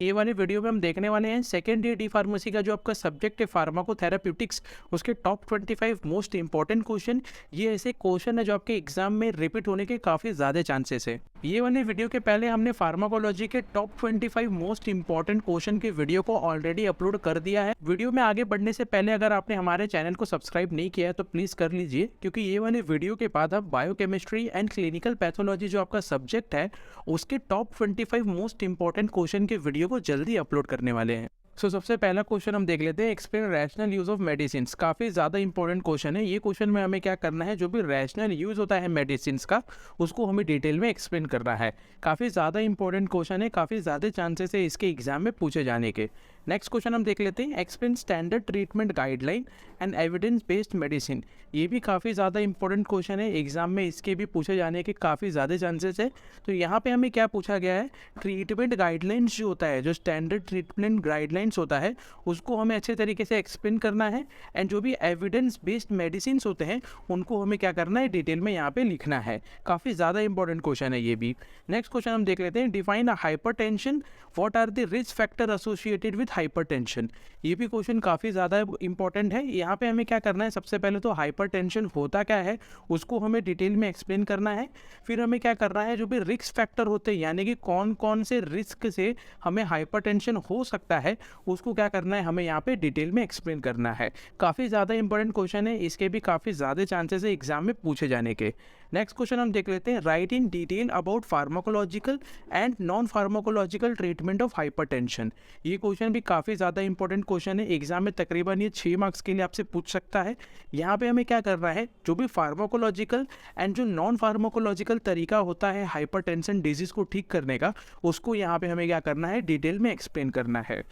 ये वाले वीडियो में हम देखने वाले हैं सेकेंड ईयर डी फार्मेसी का जो आपका सब्जेक्ट है फार्माकोथेराप्यूटिक्स, उसके टॉप 25 मोस्ट इंपॉर्टेंट क्वेश्चन। ये ऐसे क्वेश्चन है जो आपके एग्जाम में रिपीट होने के काफ़ी ज़्यादा चांसेस है। ये वाले वीडियो के पहले हमने फार्माकोलॉजी के टॉप 25 मोस्ट इंपॉर्टेंट क्वेश्चन के वीडियो को ऑलरेडी अपलोड कर दिया है। वीडियो में आगे बढ़ने से पहले अगर आपने हमारे चैनल को सब्सक्राइब नहीं किया है तो प्लीज़ कर लीजिए, क्योंकि ये वाले वीडियो के बाद आप बायोकेमिस्ट्री एंड क्लिनिकल पैथोलॉजी जो आपका सब्जेक्ट है उसके टॉप 25 मोस्ट इंपॉर्टेंट क्वेश्चन के वीडियो को जल्दी अपलोड करने वाले हैं। सबसे पहला क्वेश्चन हम देख लेते हैं, explain rational use of medicine. काफ़ी ज़्यादा इंपॉर्टेंट क्वेश्चन है। ये क्वेश्चन में हमें क्या करना है, जो भी रैशनल यूज होता है मेडिसिन का उसको हमें डिटेल में एक्सप्लेन करना है। काफ़ी ज़्यादा इंपॉर्टेंट क्वेश्चन है, काफ़ी ज़्यादा चांसेस है इसके एग्जाम में पूछे जाने के। नेक्स्ट क्वेश्चन हम देख लेते हैं, explain standard treatment guideline and evidence based medicine. ये भी काफ़ी ज़्यादा इंपॉर्टेंट क्वेश्चन है, एग्जाम में इसके भी पूछे जाने के काफ़ी ज़्यादा चांसेस है। तो यहाँ पे हमें क्या पूछा गया है, ट्रीटमेंट गाइडलाइंस जो होता है, जो स्टैंडर्ड ट्रीटमेंट गाइडलाइंस होता है उसको हमें अच्छे तरीके से एक्सप्लेन करना है। एंड जो भी एविडेंस बेस्ड मेडिसिन होते हैं उनको हमें क्या करना है, डिटेल में यहाँ पे लिखना है। काफ़ी ज़्यादा इंपॉर्टेंट क्वेश्चन है ये भी। नेक्स्ट क्वेश्चन हम देख लेते हैं, define hypertension, what are the risk factor associated with hypertension. ये भी क्वेश्चन काफ़ी ज़्यादा इंपॉर्टेंट है। यहाँ पे हमें क्या करना है, सबसे पहले तो हाइपरटेंशन होता क्या है उसको हमें डिटेल में एक्सप्लेन करना है। फिर हमें क्या करना है, जो भी रिस्क फैक्टर होते हैं यानी कि कौन कौन से रिस्क से हमें हाइपरटेंशन हो सकता है उसको क्या करना है, हमें यहाँ पे डिटेल में एक्सप्लेन करना है। काफ़ी ज़्यादा इंपॉर्टेंट क्वेश्चन है, इसके भी काफ़ी ज़्यादा चांसेस है एग्जाम में पूछे जाने के। नेक्स्ट क्वेश्चन हम देख लेते हैं, write in detail about pharmacological and non pharmacological treatment of hypertension. ये क्वेश्चन भी काफ़ी ज़्यादा इंपॉर्टेंट क्वेश्चन है, एग्जाम में तकरीबन ये 6 मार्क्स के लिए आपसे पूछ सकता है। यहाँ पे हमें क्या करना है, जो भी फार्माकोलॉजिकल एंड जो नॉन फार्माकोलॉजिकल तरीका होता है हाइपरटेंशन डिजीज़ को ठीक करने का, उसको यहाँ पे हमें क्या करना है, डिटेल में एक्सप्लेन करना है।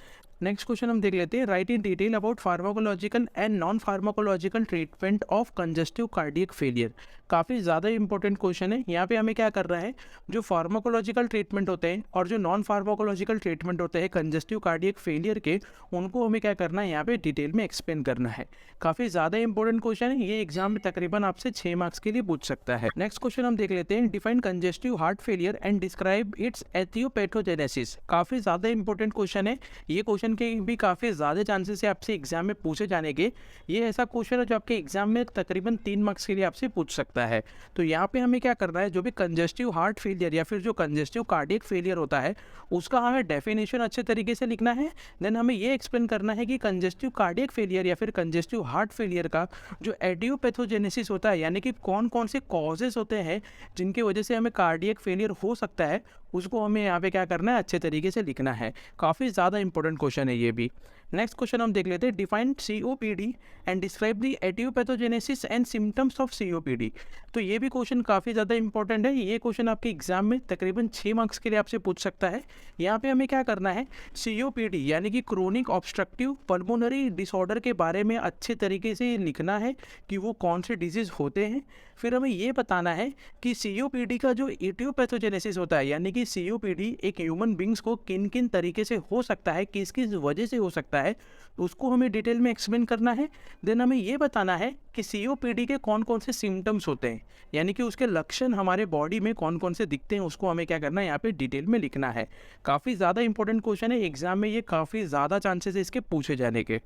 नेक्स्ट क्वेश्चन हम देख लेते हैं, write in detail about pharmacological and non pharmacological treatment of congestive cardiac failure. काफ़ी ज़्यादा इंपॉर्टेंट क्वेश्चन है। यहाँ पे हमें क्या करना है, जो फार्माकोलॉजिकल ट्रीटमेंट होते हैं और जो नॉन फार्माकोलॉजिकल ट्रीटमेंट होते हैं कंजेस्टिव कार्डियक फेलियर के, उनको हमें क्या करना है, यहाँ पे डिटेल में एक्सप्लेन करना है। काफ़ी ज़्यादा इंपॉर्टेंट क्वेश्चन है, ये एग्जाम में तकरीबन आपसे 6 मार्क्स के लिए पूछ सकता है। नेक्स्ट क्वेश्चन हम देख लेते हैं, define congestive heart failure and describe its aetiopathogenesis. काफ़ी ज़्यादा इंपॉर्टेंट क्वेश्चन है, ये क्वेश्चन के भी काफ़ी ज़्यादा चांसेस है आपसे एग्जाम में पूछे जाने के। ये ऐसा क्वेश्चन है जो आपके एग्जाम में तकरीबन 3 मार्क्स के लिए आपसे पूछ सकता है। तो यहाँ पे हमें क्या करना है, जो भी कंजेस्टिव हार्ट फेलियर या फिर जो कंजेस्टिव कार्डियक फेलियर होता है उसका हमें डेफिनेशन अच्छे तरीके से लिखना है। देन हमें ये एक्सप्लेन करना है कि कंजेस्टिव कार्डियक फेलियर या फिर कंजेस्टिव हार्ट फेलियर का जो एडियोपैथोजेनेसिस होता है, यानी कि कौन कौन से कॉजेस होते हैं जिनकी वजह से हमें कार्डियक फेलियर हो सकता है, उसको हमें यहाँ पे क्या करना है, अच्छे तरीके से लिखना है। काफ़ी ज़्यादा इंपॉर्टेंट क्वेश्चन है ये भी। नेक्स्ट क्वेश्चन हम देख लेते हैं, define COPD and describe the etiopathogenesis and symptoms of COPD. तो ये भी क्वेश्चन काफ़ी ज़्यादा इंपॉर्टेंट है। ये क्वेश्चन आपके एग्जाम में तकरीबन 6 मार्क्स के लिए आपसे पूछ सकता है। यहाँ पे हमें क्या करना है, सीओपीडी यानी कि क्रोनिक ऑब्स्ट्रक्टिव पल्मोनरी डिसऑर्डर के बारे में अच्छे तरीके से लिखना है कि वो कौन से डिजीज़ होते हैं। फिर हमें ये बताना है कि सीओपीडी का जो एटियोपैथोजेनेसिस होता है, यानी कि सीओपीडी एक ह्यूमन बींग्स को किन किन तरीके से हो सकता है, किस किस वजह से हो सकता है, उसको हमें डिटेल में एक्सप्लेन करना है। देन हमें ये बताना है कि सीओपीडी के कौन कौन से सिम्टम्स होते हैं, यानी कि उसके लक्षण हमारे बॉडी में कौन कौन से दिखते हैं, उसको हमें क्या करना है, यहाँ पे डिटेल में लिखना है। काफ़ी ज़्यादा इंपॉर्टेंट क्वेश्चन है, एग्जाम में ये काफ़ी ज़्यादा चांसेस है इसके पूछे जाने के।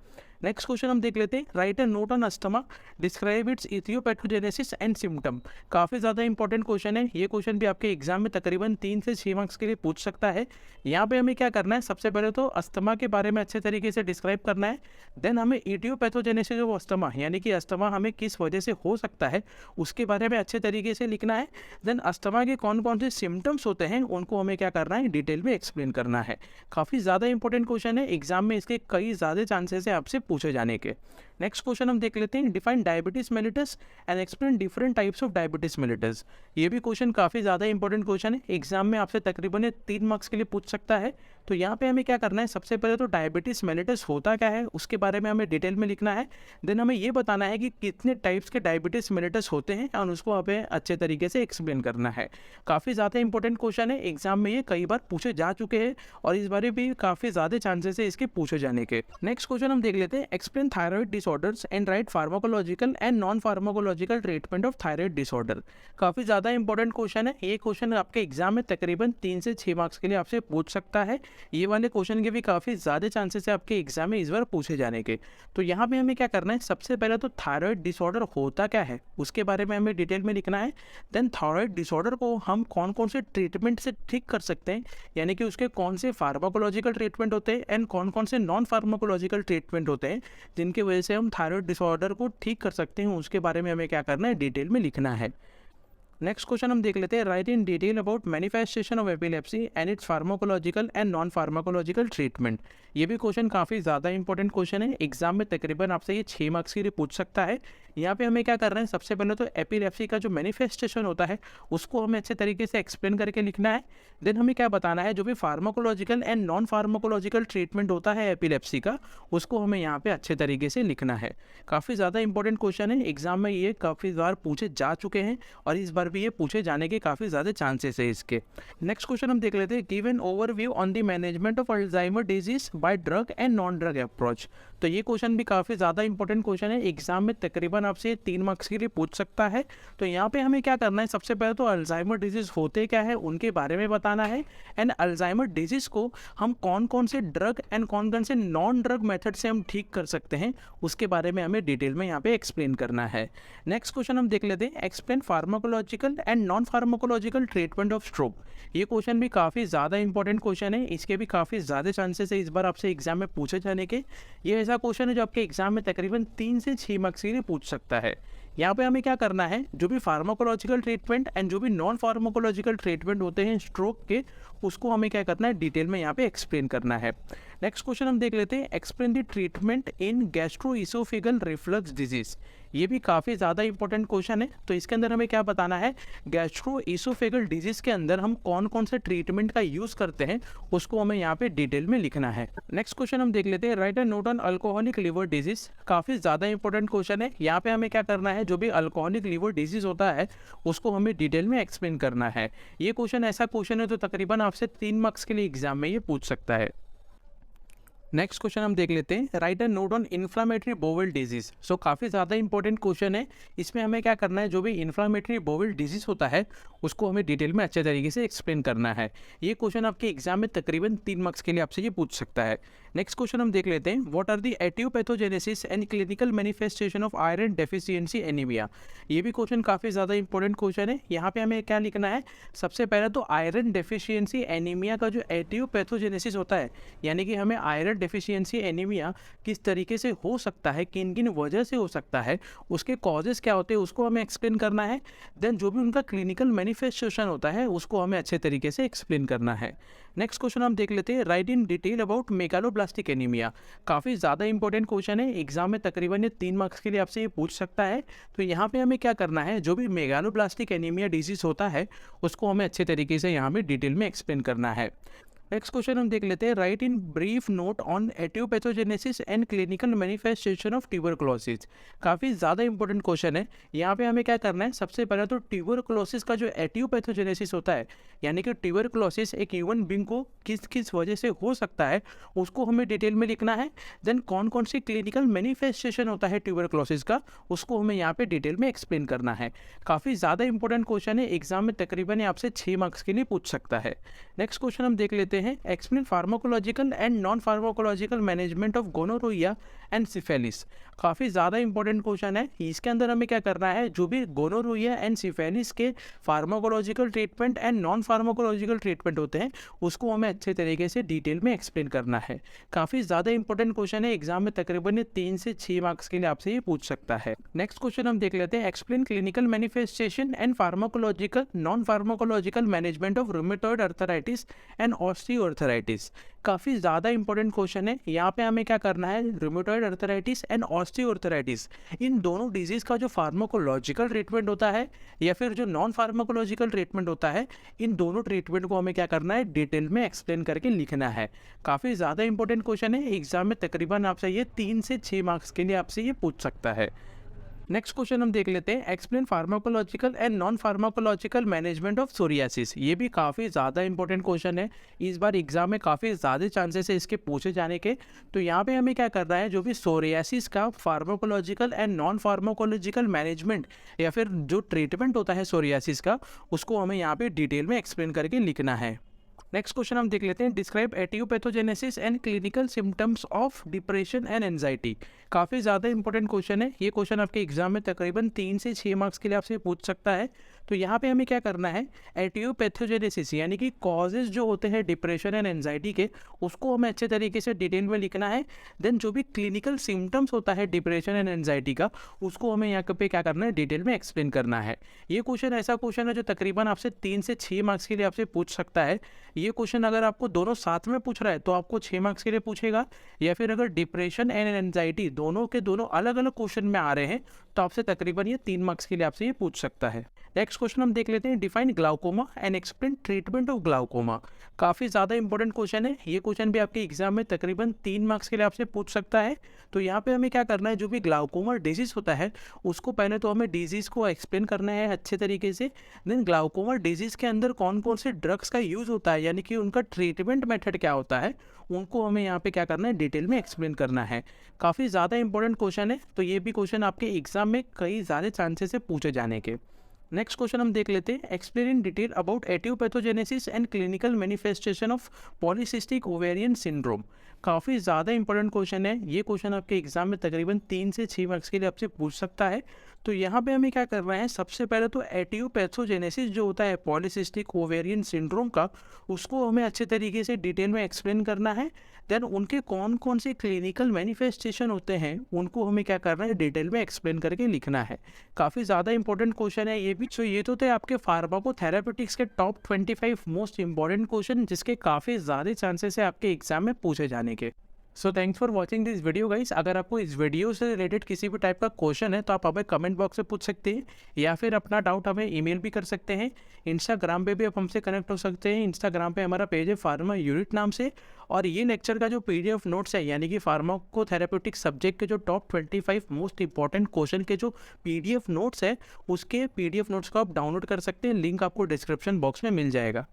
नेक्स्ट क्वेश्चन हम देख लेते हैं, write a note on asthma, describe its aetiopathogenesis and symptom. काफ़ी ज़्यादा इंपॉर्टेंट क्वेश्चन है, ये क्वेश्चन भी आपके एग्जाम में तकरीबन 3 से 6 मार्क्स के लिए पूछ सकता है। यहाँ पे हमें क्या करना है, सबसे पहले तो अस्थमा के बारे में अच्छे तरीके से डिस्क्राइब करना है। देन हमें इथियोपैथोजेनेसिस ऑफ अस्थमा यानी कि अस्थमा हमें किस वजह से हो सकता है उसके बारे में अच्छे तरीके से लिखना है। देन अस्थमा के कौन कौन से सिम्टम्स होते हैं उनको हमें क्या करना है, डिटेल में एक्सप्लेन करना है। काफ़ी ज़्यादा इंपॉर्टेंट क्वेश्चन है, एग्जाम में इसके कई ज़्यादा चांसेस है आपसे पूछे जाने के। नेक्स्ट क्वेश्चन हम देख लेते हैं, define diabetes mellitus and explain different types of diabetes mellitus. ये भी क्वेश्चन काफ़ी ज़्यादा इंपॉर्टेंट क्वेश्चन है, एग्जाम में आपसे तकरीबन 3 मार्क्स के लिए पूछ सकता है। तो यहाँ पे हमें क्या करना है, सबसे पहले तो डायबिटीज मेलिटस होता क्या है उसके बारे में हमें डिटेल में लिखना है। देन हमें ये बताना है कि कितने टाइप्स के डायबिटीज मेलिटस होते हैं और उसको हमें अच्छे तरीके से एक्सप्लेन करना है। काफ़ी ज़्यादा इंपॉर्टेंट क्वेश्चन है, एग्जाम में ये कई बार पूछे जा चुके हैं और इस बार भी काफ़ी ज़्यादा चांसेस है इसके पूछे जाने के। नेक्स्ट क्वेश्चन हम देख लेते हैं, explain thyroid disorders and right pharmacological and non pharmacological treatment of thyroid disorder. काफ़ी ज़्यादा इंपॉर्टेंट क्वेश्चन है, ये क्वेश्चन आपके एग्जाम में तकरीबन 3 से 6 मार्क्स के लिए आपसे पूछ सकता है। ये वाले क्वेश्चन के भी काफ़ी ज़्यादा चांसेस है आपके एग्जाम में इस बार पूछे जाने के। तो यहाँ पे हमें क्या करना है, सबसे पहले तो थायराइड डिसऑर्डर होता क्या है उसके बारे में हमें डिटेल में लिखना है। देन थायराइड डिसऑर्डर को हम कौन कौन से ट्रीटमेंट से ठीक कर सकते हैं, यानी कि उसके कौन से फार्माकोलॉजिकल ट्रीटमेंट होते हैं एंड कौन कौन से नॉन फार्माकोलॉजिकल ट्रीटमेंट होते हैं जिनकी वजह से हम थायराइड डिसऑर्डर को ठीक कर सकते हैं, उसके बारे में हमें क्या करना है, डिटेल में लिखना है। नेक्स्ट क्वेश्चन हम देख लेते हैं, write in detail about manifestation of epilepsy and it's pharmacological and non pharmacological treatment. ये भी क्वेश्चन काफ़ी ज़्यादा इंपॉर्टेंट क्वेश्चन है, एग्जाम में तकरीबन आपसे ये 6 मार्क्स के लिए पूछ सकता है। यहाँ पे हमें क्या कर रहे हैं, सबसे पहले तो एपिलेप्सी का जो मैनिफेस्टेशन होता है उसको हमें अच्छे तरीके से एक्सप्लेन करके लिखना है। देन हमें क्या बताना है, जो भी pharmacological and non pharmacological treatment होता है एपिलेप्सी का, उसको हमें यहाँ पे अच्छे तरीके से लिखना है। काफ़ी ज़्यादा इंपॉर्टेंट क्वेश्चन है, एग्जाम में ये काफ़ी बार पूछे जा चुके हैं और इस बार भी ये पूछे जाने के काफ़ी ज़्यादा चांसेस है इसके। नेक्स्ट क्वेश्चन हम देख लेते हैं, give an overview on the management of Alzheimer disease bye drug and non drug approach. तो ये क्वेश्चन भी काफ़ी ज़्यादा इंपॉर्टेंट क्वेश्चन है, एग्जाम में तकरीबन आपसे 3 मार्क्स के लिए पूछ सकता है। तो यहाँ पे हमें क्या करना है, सबसे पहले तो अल्जाइमर डिजीज़ होते क्या है उनके बारे में बताना है एंड अल्जाइमर डिजीज़ को हम कौन कौन से ड्रग एंड कौन कौन से नॉन ड्रग मेथड से हम ठीक कर सकते हैं उसके बारे में हमें डिटेल में यहाँ पे एक्सप्लेन करना है। नेक्स्ट क्वेश्चन हम देख लेते हैं, explain pharmacological and non pharmacological treatment of stroke. ये क्वेश्चन भी काफ़ी ज़्यादा इंपॉर्टेंट क्वेश्चन है, इसके भी काफ़ी ज़्यादा चांसेस है इस बार आपसे एग्जाम में पूछे जाने के। ये ऐसा क्वेश्चन है जो आपके एग्जाम में तकरीबन 3 से 6 मार्क्स के लिए पूछ सकता है। यहाँ पे हमें क्या करना है, जो भी फार्माकोलॉजिकल ट्रीटमेंट एंड जो भी नॉन फार्माकोलॉजिकल ट्रीटमेंट होते हैं स्ट्रोक के, उसको हमें क्या करना है, डिटेल में यहाँ पे एक्सप्लेन करना है। नेक्स्ट क्वेश्चन हम देख लेते हैं, explain the treatment in gastroesophageal reflux disease. ये भी काफ़ी ज़्यादा इंपॉर्टेंट क्वेश्चन है, तो इसके अंदर हमें क्या बताना है, गैस्ट्रोइसोफेगल डिजीज़ के अंदर हम कौन कौन से ट्रीटमेंट का यूज़ करते हैं उसको हमें यहाँ पे डिटेल में लिखना है। नेक्स्ट क्वेश्चन हम देख लेते हैं, write a note on alcoholic liver disease. काफ़ी ज़्यादा इंपॉर्टेंट क्वेश्चन है, यहाँ पे हमें क्या करना है, जो भी अल्कोहलिक लिवर डिजीज़ होता है उसको हमें डिटेल में एक्सप्लेन करना है। ये क्वेश्चन ऐसा क्वेश्चन है तो तकरीबन आपसे 3 मार्क्स के लिए एग्जाम में ये पूछ सकता है। नेक्स्ट क्वेश्चन हम देख लेते हैं, write a note on inflammatory bowel disease. So काफ़ी ज़्यादा इंपॉर्टेंट क्वेश्चन है, इसमें हमें क्या करना है, जो भी इन्फ्लामेटरी बोवल डिजीज होता है उसको हमें डिटेल में अच्छे तरीके से एक्सप्लेन करना है। ये क्वेश्चन आपके एग्जाम में तकरीबन 3 मार्क्स के लिए आपसे ये पूछ सकता है। नेक्स्ट क्वेश्चन हम देख लेते हैं, what are the etiopathogenesis and clinical manifestation of iron deficiency anaemia. ये भी क्वेश्चन काफ़ी ज़्यादा इंपॉर्टेंट क्वेश्चन है, यहाँ पे हमें क्या लिखना है, सबसे पहले तो आयरन डेफिशिएंसी एनीमिया का जो एटियोपैथोजेनेसिस होता है, यानी कि हमें आयरन डेफिशिएंसी एनीमिया किस तरीके से हो सकता है, किन किन वजह से हो सकता है, उसके कॉजेज़ क्या होते हैं उसको हमें एक्सप्लेन करना है। देन जो भी उनका क्लिनिकल मैनिफेस्टेशन होता है उसको हमें अच्छे तरीके से एक्सप्लेन करना है। नेक्स्ट क्वेश्चन हम देख लेते हैं, write in detail about megaloblastic anaemia. काफ़ी ज़्यादा इंपॉर्टेंट क्वेश्चन है, एग्जाम में तकरीबन ये 3 मार्क्स के लिए आपसे ये पूछ सकता है। तो यहाँ पे हमें क्या करना है, जो भी मेगालोब्लास्टिक एनीमिया डिजीज़ होता है उसको हमें अच्छे तरीके से यहाँ पे डिटेल में एक्सप्लेन करना है। नेक्स्ट क्वेश्चन हम देख लेते हैं, write in brief note on etiopathogenesis and clinical manifestation of tuberculosis. काफ़ी ज़्यादा इंपॉर्टेंट क्वेश्चन है, यहाँ पे हमें क्या करना है, सबसे पहले तो ट्यूबरकुलोसिस का जो एटियोपैथोजेनेसिस होता है, यानी कि ट्यूबरकुलोसिस एक ह्यूमन बींग को किस किस वजह से हो सकता है उसको हमें डिटेल में लिखना है। देन कौन कौन सी क्लिनिकल मैनिफेस्टेशन होता है ट्यूबरकुलोसिस का, उसको हमें यहाँ पे डिटेल में एक्सप्लेन करना है। काफ़ी ज़्यादा इंपॉर्टेंट क्वेश्चन है, एग्जाम में तकरीबन आपसे 6 मार्क्स के लिए पूछ सकता है। नेक्स्ट क्वेश्चन हम देख लेते हैं, explain pharmacological and non pharmacological management of gonorrhoea and syphilis. काफ़ी ज़्यादा इंपॉर्टेंट क्वेश्चन है, इसके अंदर हमें क्या करना है, जो भी गोनोरोइया एंड सिफेलिस के pharmacological treatment and non pharmacological treatment होते हैं उसको हमें अच्छे तरीके से डिटेल में एक्सप्लेन करना है। काफ़ी ज़्यादा इंपॉर्टेंट क्वेश्चन है, एग्जाम में तकरीबन 3 से 6 मार्क्स के लिए आपसे ये पूछ सकता है। नेक्स्ट क्वेश्चन हम देख लेते हैं, explain clinical manifestation and pharmacological non pharmacological management of rheumatoid arthritis and osteoarthritis. काफ़ी ज़्यादा इंपॉर्टेंट क्वेश्चन है, यहाँ पे हमें क्या करना है, रूमेटॉइड अर्थराइटिस एंड ऑस्टियोआर्थराइटिस इन दोनों डिजीज़ का जो फार्माकोलॉजिकल ट्रीटमेंट होता है या फिर जो नॉन फार्माकोलॉजिकल ट्रीटमेंट होता है, इन दोनों ट्रीटमेंट को हमें क्या करना है, डिटेल में एक्सप्लेन करके लिखना है। काफ़ी ज़्यादा इंपॉर्टेंट क्वेश्चन है, एग्जाम में तकरीबन आपसे ये 3 से 6 मार्क्स के लिए आपसे ये पूछ सकता है। नेक्स्ट क्वेश्चन हम देख लेते हैं, explain pharmacological and non pharmacological management of psoriasis. ये भी काफ़ी ज़्यादा इंपॉर्टेंट क्वेश्चन है, इस बार एग्जाम में काफ़ी ज़्यादा चांसेस है इसके पूछे जाने के। तो यहाँ पे हमें क्या करना है, जो भी सोरियासिस का pharmacological and non pharmacological management या फिर जो ट्रीटमेंट होता है सोरियासिस का, उसको हमें यहाँ पे डिटेल में एक्सप्लेन करके लिखना है। नेक्स्ट क्वेश्चन हम देख लेते हैं, describe etiopathogenesis and clinical symptoms of depression and anxiety. काफ़ी ज़्यादा इंपॉर्टेंट क्वेश्चन है ये। क्वेश्चन आपके एग्जाम में तकरीबन 3 से 6 मार्क्स के लिए आपसे पूछ सकता है। तो यहाँ पे हमें क्या करना है, एटियोपैथोजेनेसिस यानी कि कॉजेज जो होते हैं डिप्रेशन एंड एंजाइटी के, उसको हमें अच्छे तरीके से डिटेल में लिखना है। देन जो भी क्लिनिकल सिम्टम्स होता है डिप्रेशन एंड एंजाइटी का, उसको हमें यहाँ पे क्या करना है, डिटेल में एक्सप्लेन करना है। ये क्वेश्चन ऐसा क्वेश्चन है जो तकरीबन आपसे 3 से 6 मार्क्स के लिए आपसे पूछ सकता है। ये क्वेश्चन अगर आपको दोनों साथ में पूछ रहा है तो आपको 6 मार्क्स के लिए पूछेगा, या फिर अगर डिप्रेशन एंड एंजाइटी दोनों के दोनों अलग अलग क्वेश्चन में आ रहे हैं तो आपसे तकरीबन ये 3 मार्क्स के लिए आपसे ये पूछ सकता है। नेक्स्ट क्वेश्चन हम देख लेते हैं, define glaucoma and explain treatment of glaucoma. काफ़ी ज़्यादा इंपॉर्टेंट क्वेश्चन है ये। क्वेश्चन भी आपके एग्जाम में तकरीबन 3 मार्क्स के लिए आपसे पूछ सकता है। तो यहाँ पे हमें क्या करना है, जो भी ग्लाउकोमा डिजीज़ होता है उसको पहले तो हमें डिजीज़ को एक्सप्लेन करना है अच्छे तरीके से। देन ग्लाउकोमा डिजीज़ के अंदर कौन कौन से ड्रग्स का यूज़ होता है, यानी कि उनका ट्रीटमेंट मेथड क्या होता है, उनको हमें यहाँ पे क्या करना है, डिटेल में एक्सप्लेन करना है। काफ़ी ज़्यादा इंपॉर्टेंट क्वेश्चन है, तो ये भी क्वेश्चन आपके एग्जाम में कई ज़्यादा चांसेस है पूछे जाने के। नेक्स्ट क्वेश्चन हम देख लेते हैं, explain in detail about etiopathogenesis and clinical manifestation of polycystic ovarian syndrome. काफ़ी ज़्यादा इंपॉर्टेंट क्वेश्चन है ये। क्वेश्चन आपके एग्जाम में तकरीबन 3 से 6 मार्क्स के लिए आपसे पूछ सकता है। तो यहाँ पे हमें क्या करना है, सबसे पहले तो एटियोपैथोजेनेसिस जो होता है पॉलीसिस्टिक ओवेरियन सिंड्रोम का, उसको हमें अच्छे तरीके से डिटेल में एक्सप्लेन करना है। देन उनके कौन कौन से क्लिनिकल मैनिफेस्टेशन होते हैं उनको हमें क्या करना है, डिटेल में एक्सप्लेन करके लिखना है। काफ़ी ज़्यादा इंपॉर्टेंट क्वेश्चन है ये भी। सो ये तो थे आपके फार्माकोथेराप्यूटिक्स के टॉप 25 मोस्ट इंपॉर्टेंट क्वेश्चन, जिसके काफ़ी ज़्यादा चांसेस है आपके एग्जाम में पूछे जाने के। So thanks for watching this video guys. अगर आपको इस वीडियो से रिलेटेड किसी भी टाइप का क्वेश्चन है तो आप हमें कमेंट बॉक्स में पूछ सकते हैं, या फिर अपना डाउट हमें ईमेल भी कर सकते हैं। इंस्टाग्राम पे भी आप हमसे कनेक्ट हो सकते हैं। इंस्टाग्राम पे हमारा पेज है फार्मा यूनिट नाम से। और ये लेक्चर का जो PDF नोट्स है, यानी कि फार्माकोथेराप्यूटिक सब्जेक्ट के जो टॉप 25 मोस्ट इंपॉर्टेंट क्वेश्चन के जो PDF नोट्स है, उसके PDF नोट्स को आप डाउनलोड कर सकते हैं। लिंक आपको डिस्क्रिप्शन बॉक्स में मिल जाएगा।